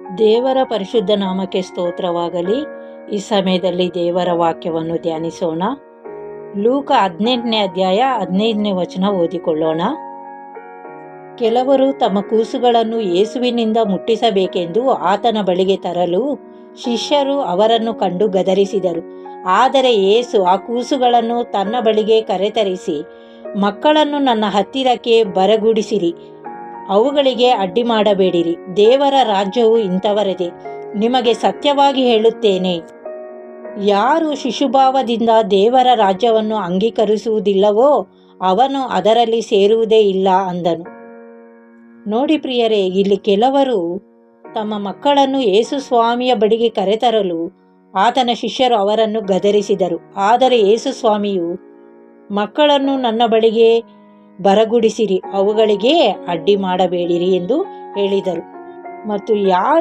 ದೇವರ ಪರಿಶುದ್ಧ ನಾಮಕ್ಕೆ ಸ್ತೋತ್ರವಾಗಲಿ. ಈ ಸಮಯದಲ್ಲಿ ದೇವರ ವಾಕ್ಯವನ್ನು ಧ್ಯಾನಿಸೋಣ. ಲೂಕ 18ನೇ ಅಧ್ಯಾಯ 15ನೇ ವಚನ ಓದಿಕೊಳ್ಳೋಣ. ಕೆಲವರು ತಮ್ಮ ಕೂಸುಗಳನ್ನು ಯೇಸುವಿನಿಂದ ಮುಟ್ಟಿಸಬೇಕೆಂದು ಆತನ ಬಳಿಗೆ ತರಲು ಶಿಷ್ಯರು ಅವರನ್ನು ಕಂಡು ಗದರಿಸಿದರು. ಆದರೆ ಯೇಸು ಆ ಕೂಸುಗಳನ್ನು ತನ್ನ ಬಳಿಗೆ ಕರೆತರಿಸಿ, ಮಕ್ಕಳನ್ನು ನನ್ನ ಹತ್ತಿರಕ್ಕೆ ಬರಗೂಡಿಸಿರಿ, ಅವುಗಳಿಗೆ ಅಡ್ಡಿ ಮಾಡಬೇಡಿರಿ. ದೇವರ ರಾಜ್ಯವು ಇಂಥವರದೇ. ನಿಮಗೆ ಸತ್ಯವಾಗಿ ಹೇಳುತ್ತೇನೆ, ಯಾರು ಶಿಶುಭಾವದಿಂದ ದೇವರ ರಾಜ್ಯವನ್ನು ಅಂಗೀಕರಿಸುವುದಿಲ್ಲವೋ ಅವನು ಅದರಲ್ಲಿ ಸೇರುವುದೇ ಇಲ್ಲ ಅಂದನು. ನೋಡಿ ಪ್ರಿಯರೇ, ಇಲ್ಲಿ ಕೆಲವರು ತಮ್ಮ ಮಕ್ಕಳನ್ನು ಯೇಸು ಸ್ವಾಮಿಯ ಬಳಿಗೆ ಕರೆತರಲು ಆತನ ಶಿಷ್ಯರು ಅವರನ್ನು ಗದರಿಸಿದರು. ಆದರೆ ಯೇಸು ಸ್ವಾಮಿಯು, ಮಕ್ಕಳನ್ನು ನನ್ನ ಬಳಿಗೆ ಬರಗೂಡಿಸಿರಿ, ಅವುಗಳಿಗೆ ಅಡ್ಡಿ ಮಾಡಬೇಡಿರಿ ಎಂದು ಹೇಳಿದರು. ಮತ್ತು ಯಾರು